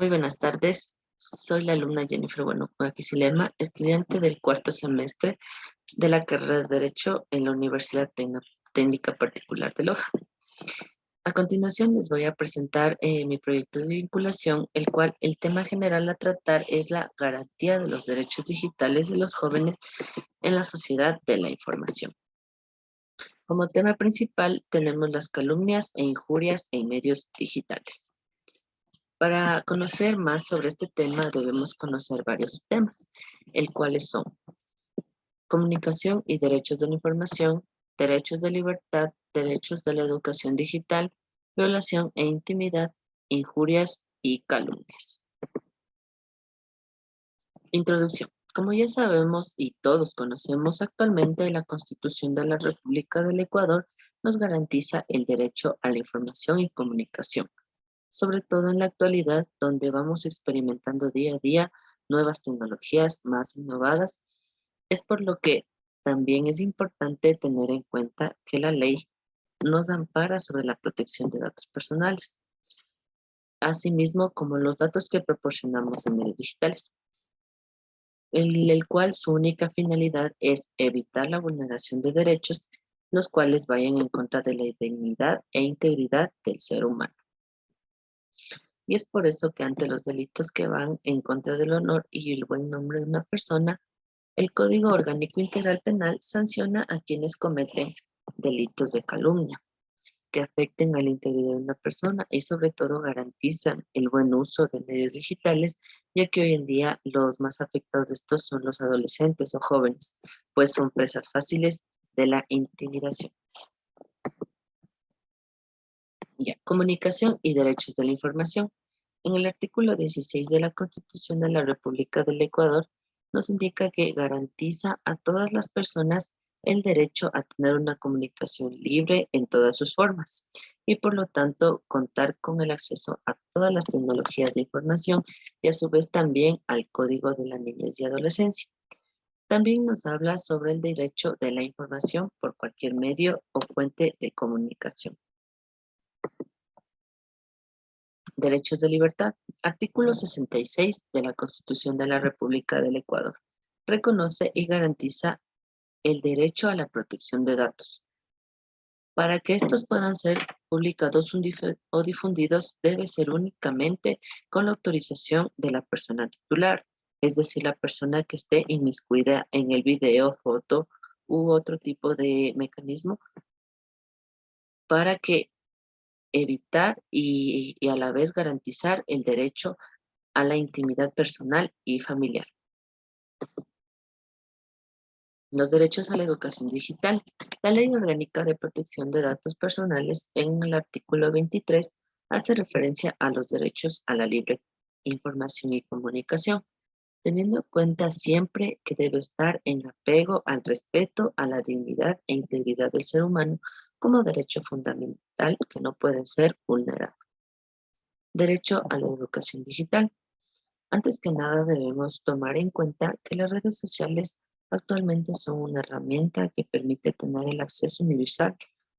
Muy buenas tardes. Soy la alumna Jennifer Buenafuente Quisilema, estudiante del cuarto semestre de la carrera de Derecho en la Universidad Técnica Particular de Loja. A continuación les voy a presentar mi proyecto de vinculación, el cual el tema general a tratar es la garantía de los derechos digitales de los jóvenes en la sociedad de la información. Como tema principal tenemos las calumnias e injurias en medios digitales. Para conocer más sobre este tema debemos conocer varios temas, el cuales son comunicación y derechos de la información, derechos de libertad, derechos de la educación digital, violación e intimidad, injurias y calumnias. Introducción. Como ya sabemos y todos conocemos, actualmente la Constitución de la República del Ecuador nos garantiza el derecho a la información y comunicación, sobre todo en la actualidad, donde vamos experimentando día a día nuevas tecnologías más innovadas. Es por lo que también es importante tener en cuenta que la ley nos ampara sobre la protección de datos personales, asimismo como los datos que proporcionamos en medios digitales, el cual su única finalidad es evitar la vulneración de derechos, los cuales vayan en contra de la dignidad e integridad del ser humano. Y es por eso que ante los delitos que van en contra del honor y el buen nombre de una persona, el Código Orgánico Integral Penal sanciona a quienes cometen delitos de calumnia que afecten a la integridad de una persona y sobre todo garantizan el buen uso de medios digitales, ya que hoy en día los más afectados de estos son los adolescentes o jóvenes, pues son presas fáciles de la intimidación. Ya, comunicación y derechos de la información. En el artículo 16 de la Constitución de la República del Ecuador nos indica que garantiza a todas las personas el derecho a tener una comunicación libre en todas sus formas y por lo tanto contar con el acceso a todas las tecnologías de información y a su vez también al Código de la Niñez y Adolescencia. También nos habla sobre el derecho de la información por cualquier medio o fuente de comunicación. Derechos de libertad. Artículo 66 de la Constitución de la República del Ecuador. Reconoce y garantiza el derecho a la protección de datos. Para que estos puedan ser publicados o difundidos, debe ser únicamente con la autorización de la persona titular, es decir, la persona que esté inmiscuida en el video, foto u otro tipo de mecanismo para que evitar y a la vez garantizar el derecho a la intimidad personal y familiar. Los derechos a la educación digital. La Ley Orgánica de Protección de Datos Personales en el artículo 23 hace referencia a los derechos a la libre información y comunicación, teniendo en cuenta siempre que debe estar en apego al respeto a la dignidad e integridad del ser humano como derecho fundamental que no puede ser vulnerado. Derecho a la educación digital. Antes que nada debemos tomar en cuenta que las redes sociales actualmente son una herramienta que permite tener el acceso universal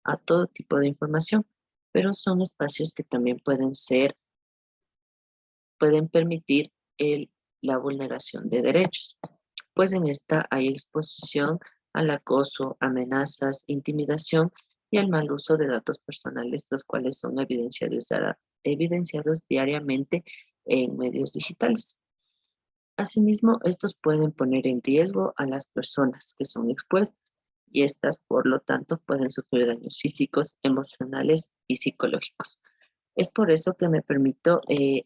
a todo tipo de información, pero son espacios que también pueden permitir la vulneración de derechos, pues en esta hay exposición al acoso, amenazas, intimidación y al mal uso de datos personales, los cuales son evidenciados diariamente en medios digitales. Asimismo, estos pueden poner en riesgo a las personas que son expuestas y estas, por lo tanto, pueden sufrir daños físicos, emocionales y psicológicos. Es por eso que me permito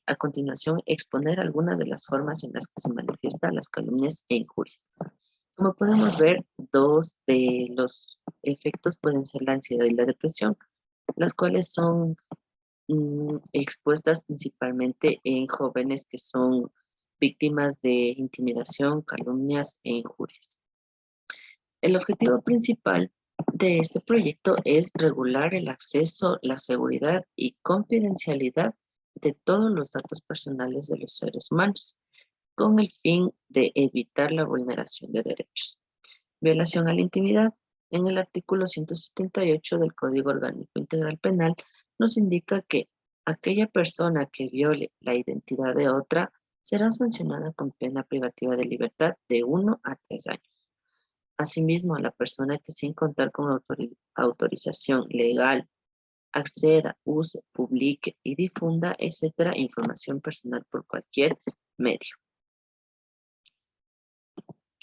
a continuación exponer algunas de las formas en las que se manifiestan las calumnias e injurias. Como podemos ver, dos de los efectos pueden ser la ansiedad y la depresión, las cuales son expuestas principalmente en jóvenes que son víctimas de intimidación, calumnias e injurias. El objetivo principal de este proyecto es regular el acceso, la seguridad y confidencialidad de todos los datos personales de los seres humanos, con el fin de evitar la vulneración de derechos. Violación a la intimidad. En el artículo 178 del Código Orgánico Integral Penal nos indica que Aquella persona que viole la identidad de otra será sancionada con pena privativa de libertad de 1 a 3 años. Asimismo, a la persona que sin contar con autorización legal acceda, use, publique y difunda, etcétera, información personal por cualquier medio.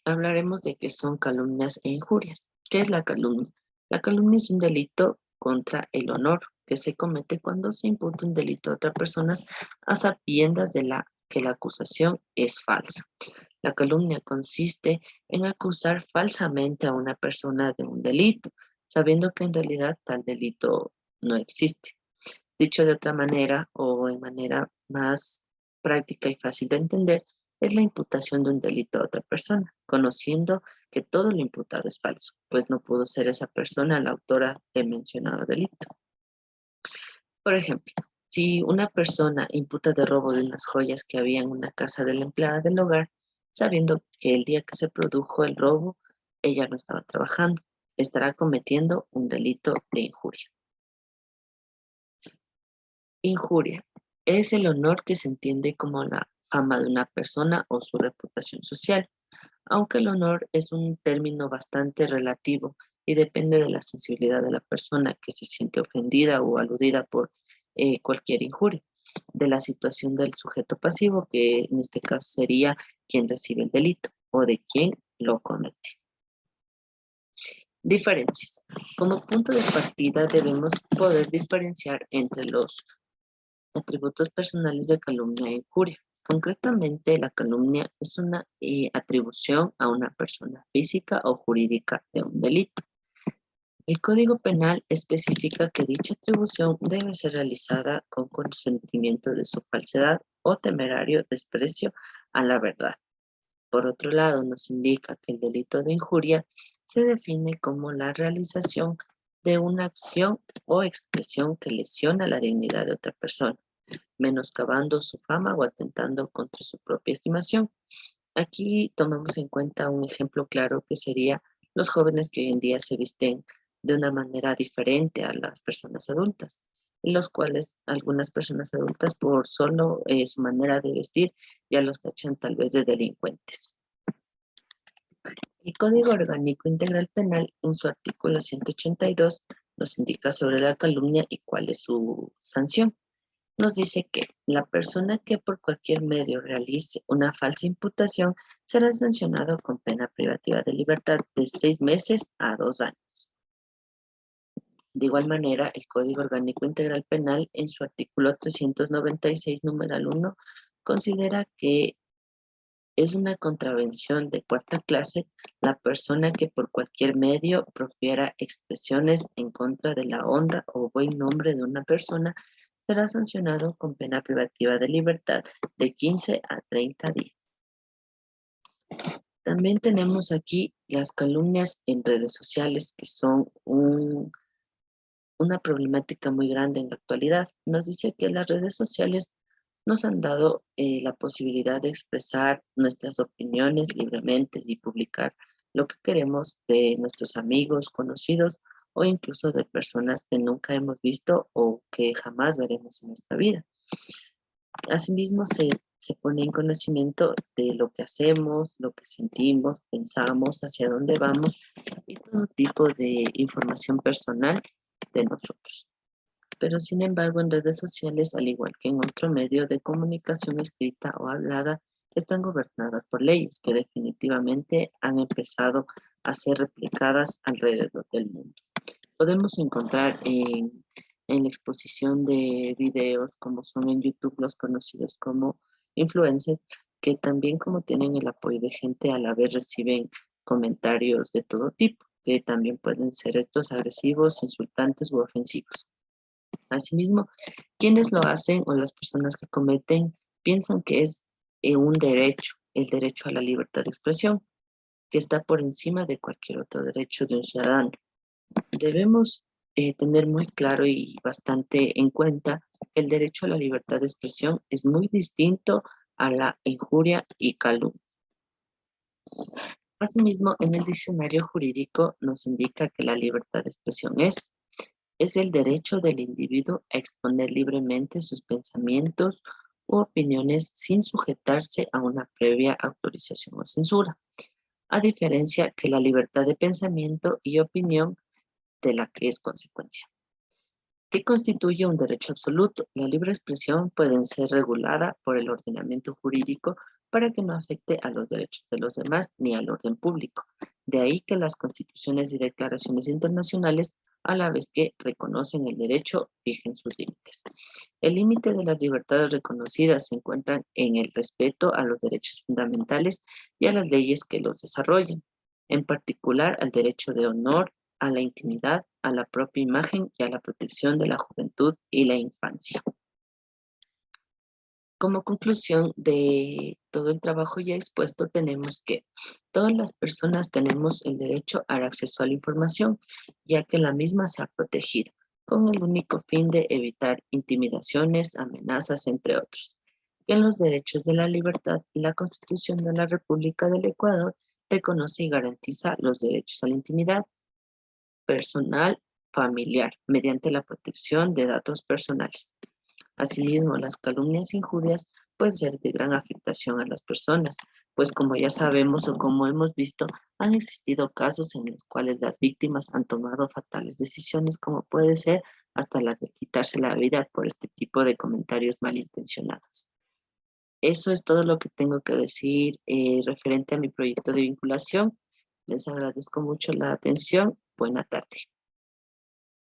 Hablaremos de qué son calumnias e injurias. ¿Qué es la calumnia? La calumnia es un delito contra el honor que se comete cuando se imputa un delito a otra persona a sabiendas de que la acusación es falsa. La calumnia consiste en acusar falsamente a una persona de un delito, sabiendo que en realidad tal delito no existe. Dicho de otra manera o en manera más práctica y fácil de entender, es la imputación de un delito a otra persona, conociendo que todo lo imputado es falso, pues no pudo ser esa persona la autora del mencionado delito. Por ejemplo, si una persona imputa de robo de unas joyas que había en una casa de la empleada del hogar, sabiendo que el día que se produjo el robo, ella no estaba trabajando, estará cometiendo un delito de injuria. Injuria es el honor que se entiende como la fama de una persona o su reputación social, aunque el honor es un término bastante relativo y depende de la sensibilidad de la persona que se siente ofendida o aludida por cualquier injuria, de la situación del sujeto pasivo, que en este caso sería quien recibe el delito o de quien lo comete. Diferencias. Como punto de partida debemos poder diferenciar entre los atributos personales de calumnia e injuria. Concretamente, la calumnia es una atribución a una persona física o jurídica de un delito. El Código Penal especifica que dicha atribución debe ser realizada con consentimiento de su falsedad o temerario desprecio a la verdad. Por otro lado, nos indica que el delito de injuria se define como la realización de una acción o expresión que lesiona la dignidad de otra persona, menoscabando su fama o atentando contra su propia estimación. Aquí tomamos en cuenta un ejemplo claro que sería los jóvenes que hoy en día se visten de una manera diferente a las personas adultas, en los cuales algunas personas adultas por solo su manera de vestir ya los tachan tal vez de delincuentes. El Código Orgánico Integral Penal en su artículo 182 nos indica sobre la calumnia y cuál es su sanción. Nos dice que la persona que por cualquier medio realice una falsa imputación será sancionado con pena privativa de libertad de 6 meses a 2 años. De igual manera, el Código Orgánico Integral Penal en su artículo 396, numeral 1, considera que es una contravención de cuarta clase la persona que por cualquier medio profiera expresiones en contra de la honra o buen nombre de una persona, será sancionado con pena privativa de libertad de 15 a 30 días. También tenemos aquí las calumnias en redes sociales, que son una problemática muy grande en la actualidad. Nos dice que las redes sociales nos han dado la posibilidad de expresar nuestras opiniones libremente y publicar lo que queremos de nuestros amigos, conocidos o incluso de personas que nunca hemos visto o que jamás veremos en nuestra vida. Asimismo, se pone en conocimiento de lo que hacemos, lo que sentimos, pensamos, hacia dónde vamos y todo tipo de información personal de nosotros. Pero sin embargo, en redes sociales, al igual que en otro medio de comunicación escrita o hablada, están gobernadas por leyes que definitivamente han empezado a ser replicadas alrededor del mundo. Podemos encontrar en la exposición de videos, como son en YouTube los conocidos como influencers, que también como tienen el apoyo de gente, a la vez reciben comentarios de todo tipo, que también pueden ser estos agresivos, insultantes u ofensivos. Asimismo, quienes lo hacen o las personas que cometen piensan que es un derecho, el derecho a la libertad de expresión, que está por encima de cualquier otro derecho de un ciudadano. Debemos tener muy claro y bastante en cuenta que el derecho a la libertad de expresión es muy distinto a la injuria y calumnia. Asimismo, en el diccionario jurídico nos indica que la libertad de expresión es Es el derecho del individuo a exponer libremente sus pensamientos u opiniones sin sujetarse a una previa autorización o censura, a diferencia que la libertad de pensamiento y opinión de la que es consecuencia. ¿Qué constituye un derecho absoluto? La libre expresión puede ser regulada por el ordenamiento jurídico para que no afecte a los derechos de los demás ni al orden público. De ahí que las constituciones y declaraciones internacionales, a la vez que reconocen el derecho, fijen sus límites. El límite de las libertades reconocidas se encuentra en el respeto a los derechos fundamentales y a las leyes que los desarrollan, en particular al derecho de honor, a la intimidad, a la propia imagen y a la protección de la juventud y la infancia. Como conclusión de todo el trabajo ya expuesto, tenemos que todas las personas tenemos el derecho al acceso a la información, ya que la misma se ha protegido, con el único fin de evitar intimidaciones, amenazas, entre otros. Que en los derechos de la libertad, la Constitución de la República del Ecuador reconoce y garantiza los derechos a la intimidad personal, familiar, mediante la protección de datos personales. Asimismo, las calumnias e injurias pueden ser de gran afectación a las personas, pues como ya sabemos o como hemos visto, han existido casos en los cuales las víctimas han tomado fatales decisiones, como puede ser hasta la de quitarse la vida por este tipo de comentarios malintencionados. Eso es todo lo que tengo que decir referente a mi proyecto de vinculación. Les agradezco mucho la atención. Buena tarde.